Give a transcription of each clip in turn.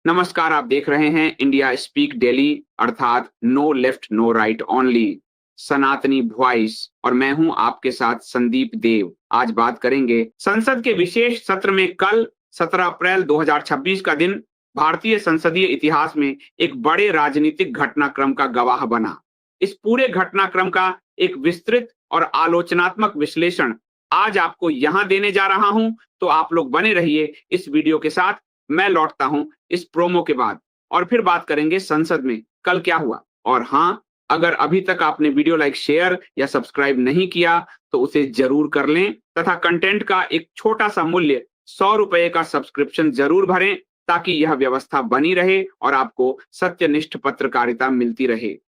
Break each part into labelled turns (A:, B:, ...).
A: नमस्कार, आप देख रहे हैं इंडिया स्पीक डेली अर्थात no left no right only सनातनी वॉइस और मैं हूं आपके साथ संदीप देव। आज बात करेंगे संसद के विशेष सत्र में कल 17 अप्रैल 2026 का दिन भारतीय संसदीय इतिहास में एक बड़े राजनीतिक घटनाक्रम का गवाह बना। इस पूरे घटनाक्रम का एक विस्तृत और आलोचनात्मक विश्लेषण आज आपको यहां देने जा रहा हूं, तो आप लोग बने रहिए इस वीडियो के साथ। मैं लौटता हूं इस प्रोमो के बाद और फिर बात करेंगे संसद में कल क्या हुआ। और हां, अगर अभी तक आपने वीडियो लाइक, शेयर या सब्सक्राइब नहीं किया तो उसे जरूर कर लें तथा कंटेंट का एक छोटा सा मूल्य 100 रुपए का सब्सक्रिप्शन जरूर भरें ताकि यह व्यवस्था बनी रहे और आपको सत्यनिष्ठ पत्रकारिता मिलती रहे।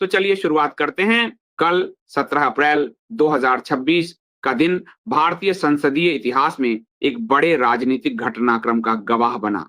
A: तो चलिए शुरुआत करते हैं। कल 17 अप्रैल 2026 का दिन भारतीय संसदीय इतिहास में एक बड़े राजनीतिक घटनाक्रम का गवाह बना।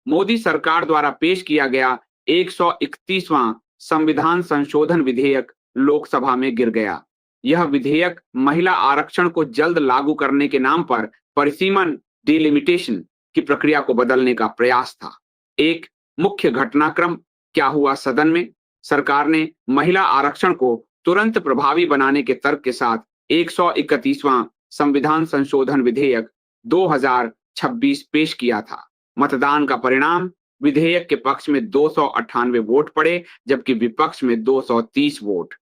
A: मोदी सरकार द्वारा पेश किया गया 131वां संविधान संशोधन विधेयक लोकसभा में गिर गया। यह विधेयक महिला आरक्षण को जल्द लागू करने के नाम पर परिसीमन डिलिमिटेशन की प्रक्रिया को बदलने का प्रयास था। एक मुख्य घटनाक्रम क्या हुआ सदन में। सरकार ने महिला आरक्षण को तुरंत प्रभावी बनाने के तर्क के साथ 131वां संविधान संशोधन विधेयक 2026 पेश किया था। मतदान का परिणाम, विधेयक के पक्ष में 298 वोट पड़े जबकि विपक्ष में 230 वोट।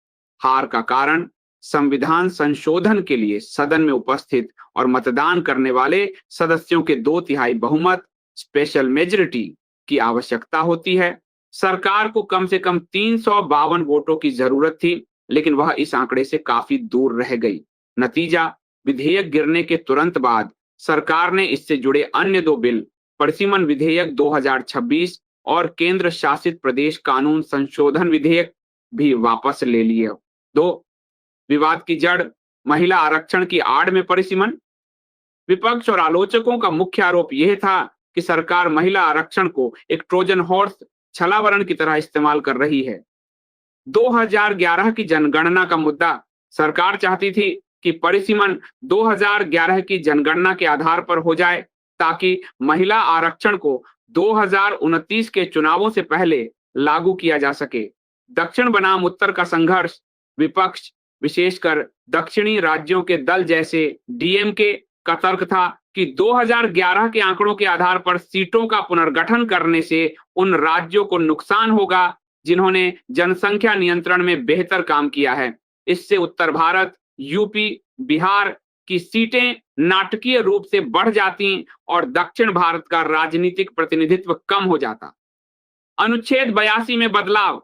A: हार का कारण, संविधान संशोधन के लिए सदन में उपस्थित और मतदान करने वाले सदस्यों के 2/3 बहुमत, स्पेशल मेजॉरिटी की आवश्यकता होती है। सरकार को कम से कम 352 वोटों की जरूरत थी, लेकिन वह इस आंकड़े से काफी दूर रह गई। नतीजा, विधेयक गिरने के तुरंत बाद सरकार ने इससे जुड़े अन्य 2 बिल, परिसीमन विधेयक 2026 और केंद्र शासित प्रदेश कानून संशोधन विधेयक भी वापस ले लिए। 2, विवाद की जड़, महिला आरक्षण की आड़ में परिसीमन। विपक्ष और आलोचकों का मुख्य आरोप यह था कि सरकार महिला आरक्षण को एक ट्रोजन हॉर्स, छलावरण की तरह इस्तेमाल कर रही है। 2011 की जनगणना का मुद्दा, सरकार चाहती थी कि परिसीमन 2011 की जनगणना के आधार पर हो जाए ताकि महिला आरक्षण को 2029 के चुनावों से पहले लागू किया जा सके। दक्षिण बनाम उत्तर का संघर्ष, विपक्ष विशेषकर दक्षिणी राज्यों के दल जैसे डीएमके का तर्क था कि 2011 के आंकड़ों के आधार पर सीटों का पुनर्गठन करने से उन राज्यों को नुकसान होगा जिन्होंने जनसंख्या नियंत्रण में बेहतर काम किया है। इससे उत्तर भारत, यूपी, बिहार की सीटें नाटकीय रूप से बढ़ जाती और दक्षिण भारत का राजनीतिक प्रतिनिधित्व कम हो जाता। अनुच्छेद 82 में बदलाव,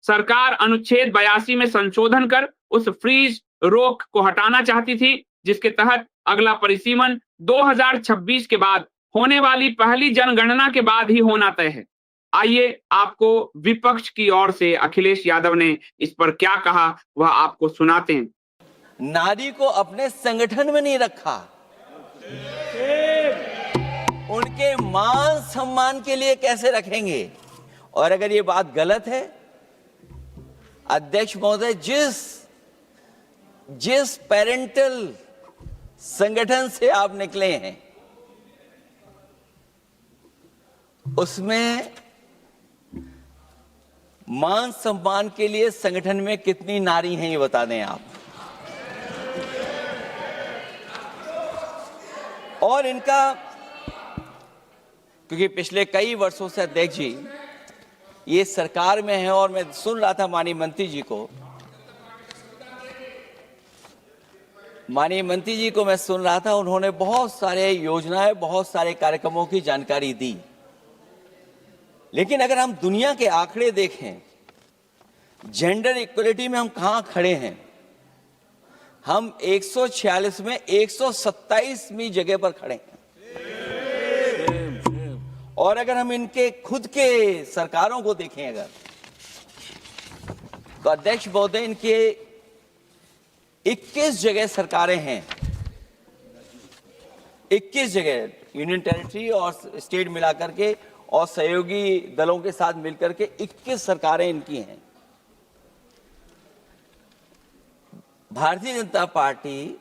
A: सरकार अनुच्छेद 82 में संशोधन कर उस फ्रीज रोक को हटाना चाहती थी जिसके तहत अगला परिसीमन 2026 के बाद होने वाली पहली जनगणना के बाद ही होना तय है। आइए आपको विपक्ष की ओर से अखिलेश यादव ने इस पर क्या कहा वह आपको सुनाते हैं।
B: नारी को अपने संगठन में नहीं रखा, उनके मान सम्मान के लिए कैसे रखेंगे। और अगर ये बात गलत है, अध्यक्ष महोदय, जिस पेरेंटल संगठन से आप निकले हैं उसमें मान सम्मान के लिए संगठन में कितनी नारी हैं ये बता दें आप। और इनका, क्योंकि पिछले कई वर्षों से अध्यक्ष जी ये सरकार में है और मैं सुन रहा था माननीय मंत्री जी को मैं सुन रहा था, उन्होंने बहुत सारे योजनाएं, बहुत सारे कार्यक्रमों की जानकारी दी। लेकिन अगर हम दुनिया के आंकड़े देखें, जेंडर इक्वलिटी में हम कहां खड़े हैं, हम 146 में 127वीं जगह पर खड़े हैं। और अगर हम इनके खुद के सरकारों को देखें अगर, तो अध्यक्ष महोदय इनके 21 जगह सरकारें हैं, 21 जगह यूनियन टेरिटरी और स्टेट मिला करके और सहयोगी दलों के साथ मिलकर के 21 सरकारें इनकी हैं। भारतीय जनता पार्टी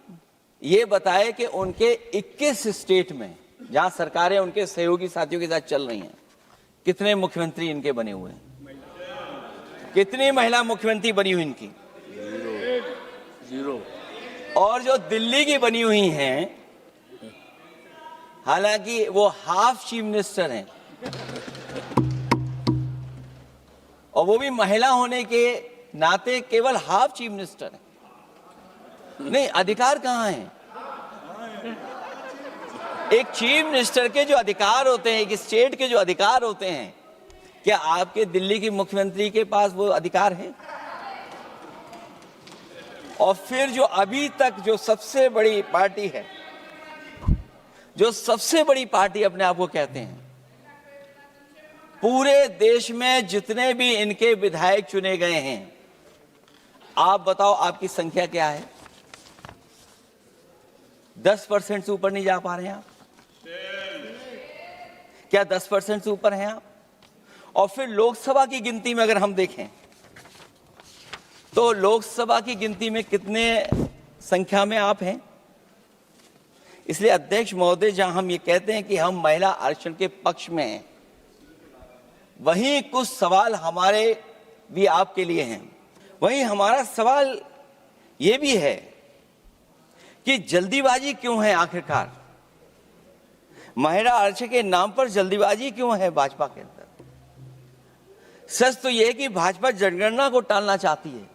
B: ये बताए कि उनके 21 स्टेट में जहां सरकारें उनके सहयोगी साथियों के साथ चल रही हैं, कितने मुख्यमंत्री इनके बने हुए हैं, कितनी महिला मुख्यमंत्री बनी हुई इनकी? जीरो। और जो दिल्ली की बनी हुई हैं, हालांकि वो हाफ चीफ मिनिस्टर हैं और वो भी महिला होने के नाते केवल हाफ चीफ मिनिस्टर हैं। नहीं, अधिकार कहां हैं? एक चीफ मिनिस्टर के जो अधिकार होते हैं, एक स्टेट के जो अधिकार होते हैं, क्या आपके दिल्ली की मुख्यमंत्री के पास वो अधिकार है? और फिर जो अभी तक जो सबसे बड़ी पार्टी है, जो सबसे बड़ी पार्टी अपने आप को कहते हैं, पूरे देश में जितने भी इनके विधायक चुने गए हैं, आप बताओ आपकी संख्या क्या है? 10% से ऊपर नहीं जा पा रहे हैं आप? क्या 10% से ऊपर हैं आप? और फिर लोकसभा की गिनती में अगर हम देखें तो लोकसभा की गिनती में कितने संख्या में आप हैं? इसलिए अध्यक्ष महोदय, जहां हम ये कहते हैं कि हम महिला आरक्षण के पक्ष में हैं, वहीं कुछ सवाल हमारे भी आपके लिए हैं। वहीं हमारा सवाल ये भी है कि जल्दीबाजी क्यों है? आखिरकार महिला आरक्षण के नाम पर जल्दीबाजी क्यों है भाजपा के अंदर? सच तो यह है कि भाजपा जनगणना को टालना चाहती है,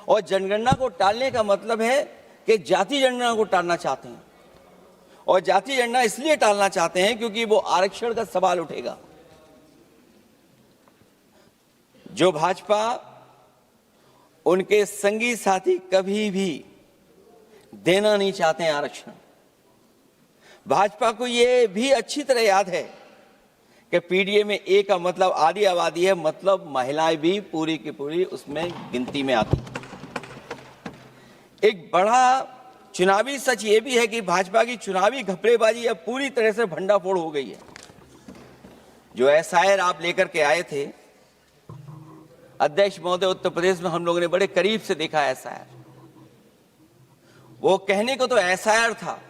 B: और जनगणना को टालने का मतलब है कि जाति जनगणना को टालना चाहते हैं। और जाति जनगणना इसलिए टालना चाहते हैं क्योंकि वो आरक्षण का सवाल उठेगा। जो भाजपा उनके संगी साथी कभी भी देना नहीं चाहते हैं आरक्षण। भाजपा को ये भी अच्छी तरह याद है कि पीडीए में ए का मतलब आधी आबादी है, मतलब महिलाएं भी पूरी की पूरी उसमें गिनती में आती। एक बड़ा चुनावी सच ये भी है कि भाजपा की चुनावी घपलेबाजी अब पूरी तरह से भंडाफोड़ हो गई है। जो एसआईआर आप लेकर के आए थे अध्यक्ष महोदय, उत्तर प्रदेश में हम लोगों ने बड़े करीब से देखा एसआईआर। वो कहने को तो एसआईआर था,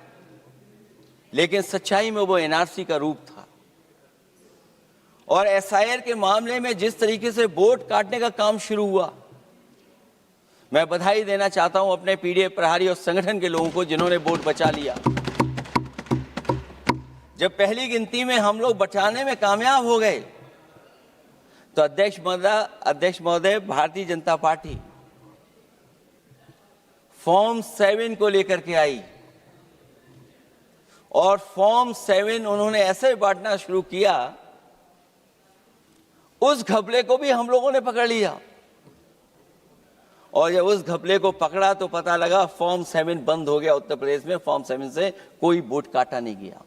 B: लेकिन सच्चाई में वो एनआरसी का रूप था। और एसआईआर के मामले में जिस तरीके से वोट काटने का काम शुरू हुआ, मैं बधाई देना चाहता हूं अपने पीडीए प्रहारी और संगठन के लोगों को जिन्होंने वोट बचा लिया। जब पहली गिनती में हम लोग बचाने में कामयाब हो गए तो अध्यक्ष महोदय, भारतीय जनता पार्टी फॉर्म 7 को लेकर के आई और फॉर्म 7 उन्होंने ऐसे बांटना शुरू किया, उस घपले को भी हम लोगों ने पकड़ लिया। और जब उस घपले को पकड़ा तो पता लगा फॉर्म 7 बंद हो गया उत्तर प्रदेश में। फॉर्म 7 से कोई वोट काटा नहीं गया।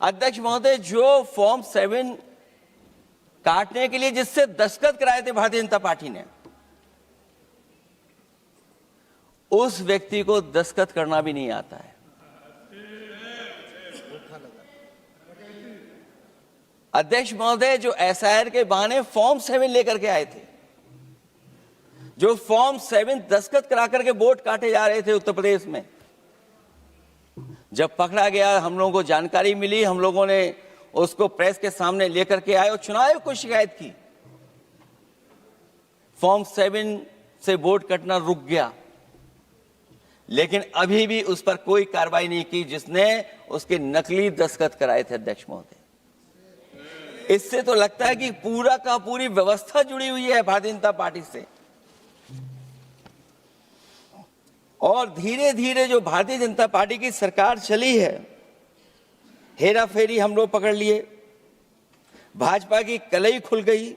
B: अध्यक्ष महोदय, जो फॉर्म 7 काटने के लिए जिससे दस्तखत कराए थे भारतीय जनता पार्टी ने, उस व्यक्ति को दस्तखत करना भी नहीं आता है। अध्यक्ष महोदय, जो एसआईआर के बहाने फॉर्म 7 लेकर के आए थे, जो फॉर्म 7 दस्तखत करा करके वोट काटे जा रहे थे उत्तर प्रदेश में, जब पकड़ा गया, हम लोगों को जानकारी मिली, हम लोगों ने उसको प्रेस के सामने लेकर के आए और चुनाव आयोग को शिकायत की। फॉर्म 7 से वोट कटना रुक गया, लेकिन अभी भी उस पर कोई कार्रवाई नहीं की जिसने उसके नकली दस्तखत कराए थे। अध्यक्ष महोदय, इससे तो लगता है कि पूरा का पूरी व्यवस्था जुड़ी हुई है भारतीय जनता पार्टी से। और धीरे धीरे जो भारतीय जनता पार्टी की सरकार चली है, हेरा फेरी हम लोग पकड़ लिए, भाजपा की कलई खुल गई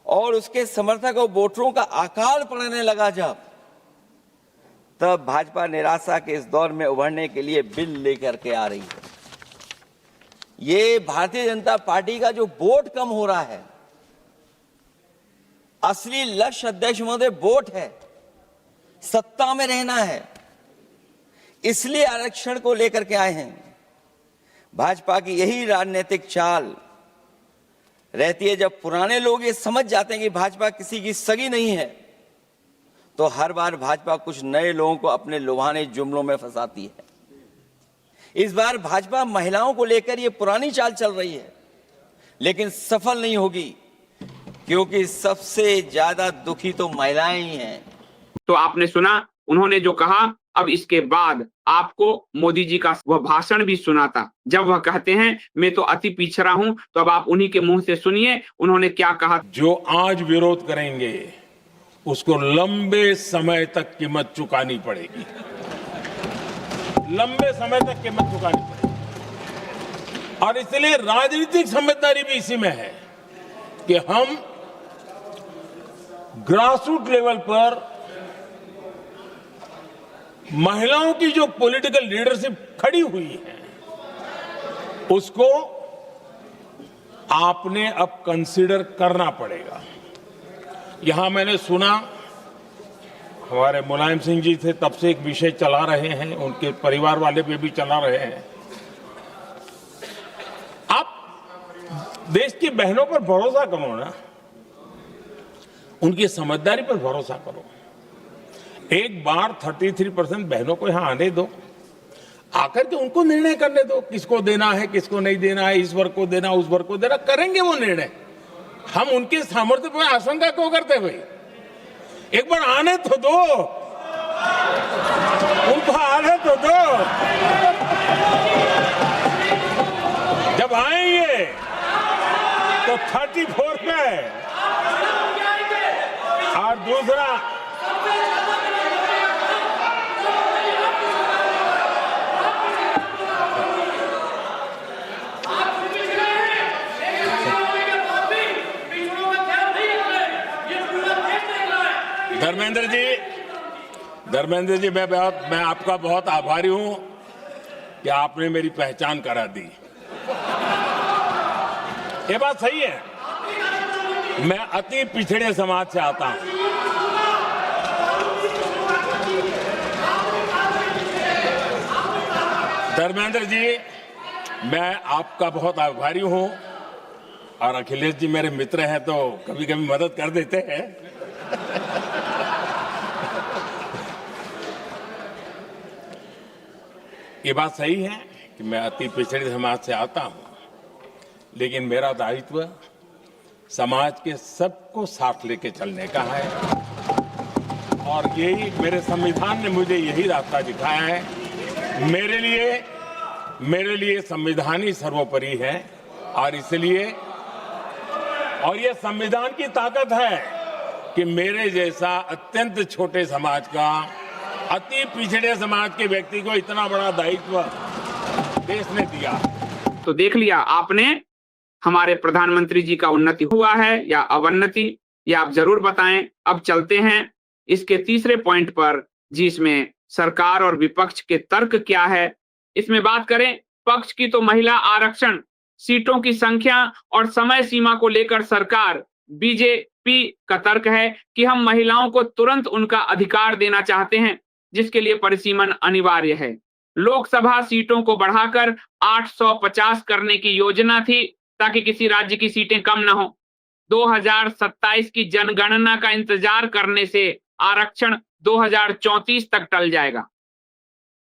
B: और उसके समर्थक और वोटरों का आकार पड़ने लगा। जब तब भाजपा निराशा के इस दौर में उभरने के लिए बिल लेकर के आ रही है। ये भारतीय जनता पार्टी का जो वोट कम हो रहा है, असली लक्ष्य अध्यक्ष महोदय वोट है, सत्ता में रहना है। इसलिए आरक्षण को लेकर के आए हैं। भाजपा की यही राजनीतिक चाल रहती है। जब पुराने लोग ये समझ जाते हैं कि भाजपा किसी की सगी नहीं है, तो हर बार भाजपा कुछ नए लोगों को अपने लुभाने जुमलों में फंसाती है। इस बार भाजपा महिलाओं को लेकर ये पुरानी चाल चल रही है, लेकिन सफल नहीं होगी, क्योंकि सबसे ज्यादा दुखी तो महिलाएं ही हैं।
A: तो आपने सुना उन्होंने जो कहा। अब इसके बाद आपको मोदी जी का वह भाषण भी सुना था, जब वह कहते हैं मैं तो अति पिछड़ा हूं। तो अब आप उन्हीं के मुंह से सुनिए उन्होंने क्या कहा।
C: जो आज विरोध करेंगे उसको लंबे समय तक कीमत चुकानी पड़ेगी, लंबे समय तक कीमत चुकानी पड़ेगी। और इसलिए राजनीतिक समझदारी भी इसी में है कि हम ग्रासरूट लेवल पर महिलाओं की जो पॉलिटिकल लीडरशिप खड़ी हुई है उसको आपने अब कंसीडर करना पड़ेगा। यहां मैंने सुना हमारे मुलायम सिंह जी थे, तब से एक विषय चला रहे हैं, उनके परिवार वाले पे भी चला रहे हैं। आप देश की बहनों पर भरोसा करो ना, उनकी समझदारी पर भरोसा करो। एक बार 33% बहनों को यहां आने दो, आकर के उनको निर्णय करने दो, किसको देना है किसको नहीं देना है, इस वर्ग को देना उस वर्ग को देना, करेंगे वो निर्णय। हम उनके सामर्थ्य पर आशंका क्यों करते भाई? एक बार आने तो दो, उनको आने तो दो। जब आएंगे तो 34 पे, और दूसरा धर्मेंद्र जी मैं आपका बहुत आभारी हूं कि आपने मेरी पहचान करा दी। ये बात सही है, मैं अति पिछड़े समाज से आता हूं। धर्मेंद्र जी मैं आपका बहुत आभारी हूं, और अखिलेश जी मेरे मित्र हैं तो कभी कभी मदद कर देते हैं। ये बात सही है कि मैं अति पिछड़े समाज से आता हूं, लेकिन मेरा दायित्व समाज के सबको साथ लेके चलने का है, और यही मेरे संविधान ने मुझे यही रास्ता दिखाया है। मेरे लिए संविधान ही सर्वोपरि है, और इसलिए और यह संविधान की ताकत है कि मेरे जैसा अत्यंत छोटे समाज का, अति पिछड़े समाज के व्यक्ति को इतना बड़ा दायित्व देश ने दिया।
A: तो देख लिया आपने, हमारे प्रधानमंत्री जी का उन्नति हुआ है या अवन्नति, ये आप जरूर बताएं। अब चलते हैं इसके तीसरे पॉइंट पर, जिसमें सरकार और विपक्ष के तर्क क्या है। इसमें बात करें पक्ष की तो महिला आरक्षण, सीटों की संख्या और समय सीमा को लेकर सरकार बीजेपी का तर्क है कि हम महिलाओं को तुरंत उनका अधिकार देना चाहते हैं, जिसके लिए परिसीमन अनिवार्य है। लोकसभा सीटों को बढ़ाकर 850 करने की योजना थी, ताकि किसी राज्य की सीटें कम न हो। 2027 की जनगणना का इंतजार करने से आरक्षण 2034 तक टल जाएगा।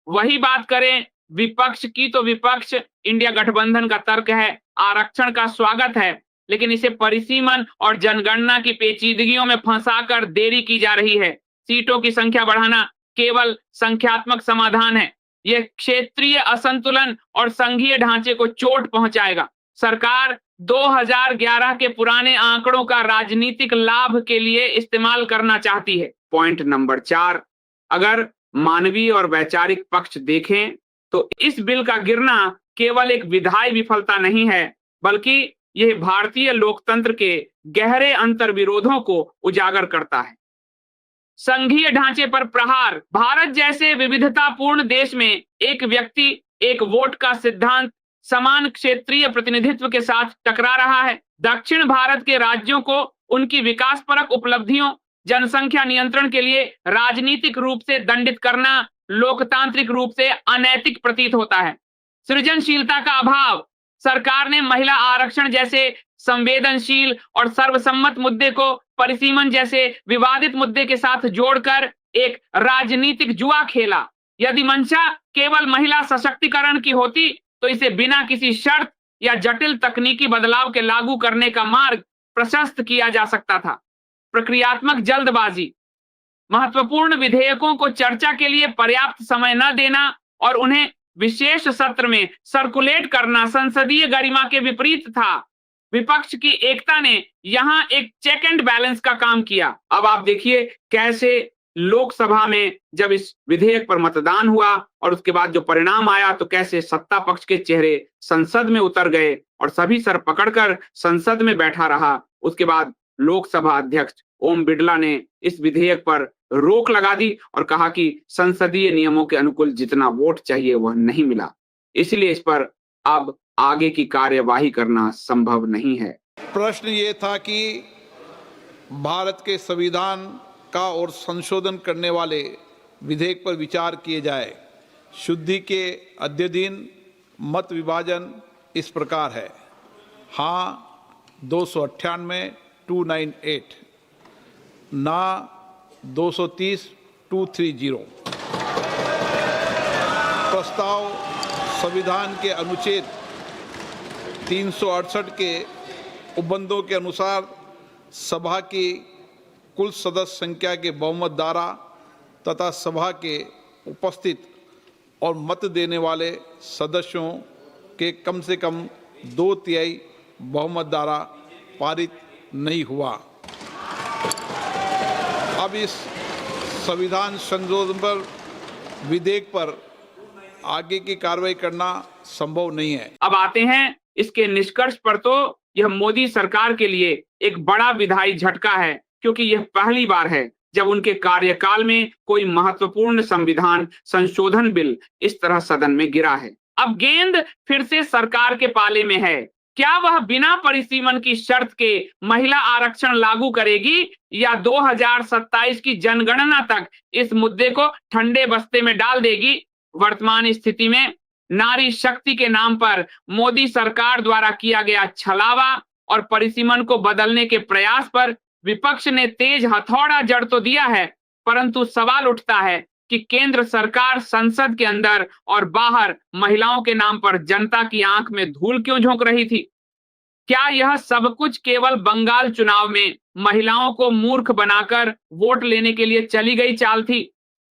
A: वही बात करें विपक्ष की, तो विपक्ष इंडिया गठबंधन का तर्क है आरक्षण का स्वागत है, लेकिन इसे परिसीमन और जनगणना की पेचीदगियों में फंसाकर देरी की जा रही है। सीटों की संख्या बढ़ाना केवल संख्यात्मक समाधान है, यह क्षेत्रीय असंतुलन और संघीय ढांचे को चोट पहुंचाएगा। सरकार 2011 के पुराने आंकड़ों का राजनीतिक लाभ के लिए इस्तेमाल करना चाहती है। पॉइंट नंबर 4, अगर मानवीय और वैचारिक पक्ष देखें तो इस बिल का गिरना केवल एक विधायी विफलता नहीं है, बल्कि यह भारतीय लोकतंत्र के गहरे अंतर्विरोधों को उजागर करता है। संघीय ढांचे पर प्रहार, भारत जैसे विविधतापूर्ण देश में एक व्यक्ति एक वोट का सिद्धांत समान क्षेत्रीय प्रतिनिधित्व के साथ टकरा रहा है। दक्षिण भारत के राज्यों को उनकी विकासपरक उपलब्धियों, जनसंख्या नियंत्रण के लिए राजनीतिक रूप से दंडित करना लोकतांत्रिक रूप से अनैतिक प्रतीत होता है। सृजनशीलता का अभाव। सरकार ने महिला आरक्षण जैसे संवेदनशील और सर्वसम्मत मुद्दे को परिसीमन जैसे विवादित मुद्दे के साथ जोड़कर एक राजनीतिक जुआ खेला। यदि मंशा केवल महिला सशक्तिकरण की होती तो इसे बिना किसी शर्त या जटिल तकनीकी बदलाव के लागू करने का मार्ग प्रशस्त किया जा सकता था। प्रक्रियात्मक जल्दबाजी, महत्वपूर्ण विधेयकों को चर्चा के लिए पर्याप्त समय न देना और उन्हें विशेष सत्र में सर्कुलेट करना संसदीय गरिमा के विपरीत था। विपक्ष की एकता ने यहां एक चेक एंड बैलेंस का काम किया। अब आप देखिए कैसे लोकसभा में जब इस विधेयक पर मतदान हुआ और उसके बाद जो परिणाम आया तो कैसे सत्ता पक्ष के चेहरे संसद में उतर गए और सभी सर पकड़कर संसद में बैठा रहा। उसके बाद लोकसभा अध्यक्ष ओम बिरला ने इस विधेयक पर रोक लगा दी और कहा कि संसदीय नियमों के अनुकूल जितना वोट चाहिए वह नहीं मिला, इसलिए इस पर अब आगे की कार्यवाही करना संभव नहीं है।
D: प्रश्न ये था कि भारत के संविधान का और संशोधन करने वाले विधेयक पर विचार किए जाए। शुद्धि के अध्ययन मत विभाजन इस प्रकार है: हाँ 298 298, ना 230 230। प्रस्ताव संविधान के अनुच्छेद 368 के उपबंधों के अनुसार सभा की कुल सदस्य संख्या के बहुमत द्वारा तथा सभा के उपस्थित और मत देने वाले सदस्यों के कम से कम 2/3 बहुमत द्वारा पारित नहीं हुआ। अब इस संविधान संशोधन पर विधेयक पर आगे की कार्रवाई करना संभव नहीं है।
A: अब आते हैं इसके निष्कर्ष पर। तो यह मोदी सरकार के लिए एक बड़ा विधायी झटका है, क्योंकि यह पहली बार है जब उनके कार्यकाल में कोई महत्वपूर्ण संविधान संशोधन बिल इस तरह सदन में गिरा है। अब गेंद फिर से सरकार के पाले में है। क्या वह बिना परिसीमन की शर्त के महिला आरक्षण लागू करेगी या 2027 की जनगणना तक इस मुद्दे को ठंडे बस्ते में डाल देगी? वर्तमान स्थिति में नारी शक्ति के नाम पर मोदी सरकार द्वारा किया गया छलावा और परिसीमन को बदलने के प्रयास पर विपक्ष ने तेज हथौड़ा जड़ तो दिया है, परंतु सवाल उठता है कि केंद्र सरकार संसद के अंदर और बाहर महिलाओं के नाम पर जनता की आंख में धूल क्यों झोंक रही थी? क्या यह सब कुछ केवल बंगाल चुनाव में महिलाओं को मूर्ख बनाकर वोट लेने के लिए चली गई चाल थी?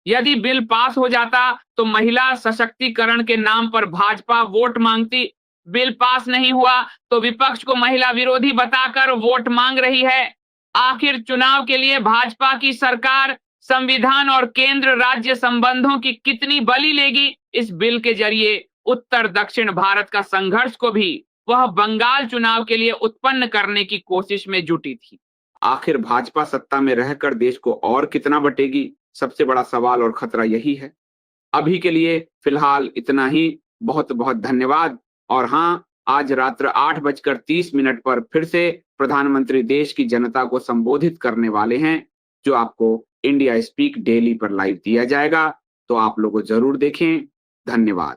A: यदि बिल पास हो जाता तो महिला सशक्तिकरण के नाम पर भाजपा वोट मांगती। बिल पास नहीं हुआ तो विपक्ष को महिला विरोधी बताकर वोट मांग रही है। आखिर चुनाव के लिए भाजपा की सरकार संविधान और केंद्र राज्य संबंधों की कितनी बलि लेगी? इस बिल के जरिए उत्तर दक्षिण भारत का संघर्ष को भी वह बंगाल चुनाव के लिए उत्पन्न करने की कोशिश में जुटी थी। आखिर भाजपा सत्ता में रहकर देश को और कितना बटेगी? सबसे बड़ा सवाल और खतरा यही है। अभी के लिए फिलहाल इतना ही। बहुत बहुत धन्यवाद। और हाँ, आज रात्र 8:30 पर फिर से प्रधानमंत्री देश की जनता को संबोधित करने वाले हैं, जो आपको इंडिया स्पीक डेली पर लाइव दिया जाएगा, तो आप लोगों जरूर देखें। धन्यवाद।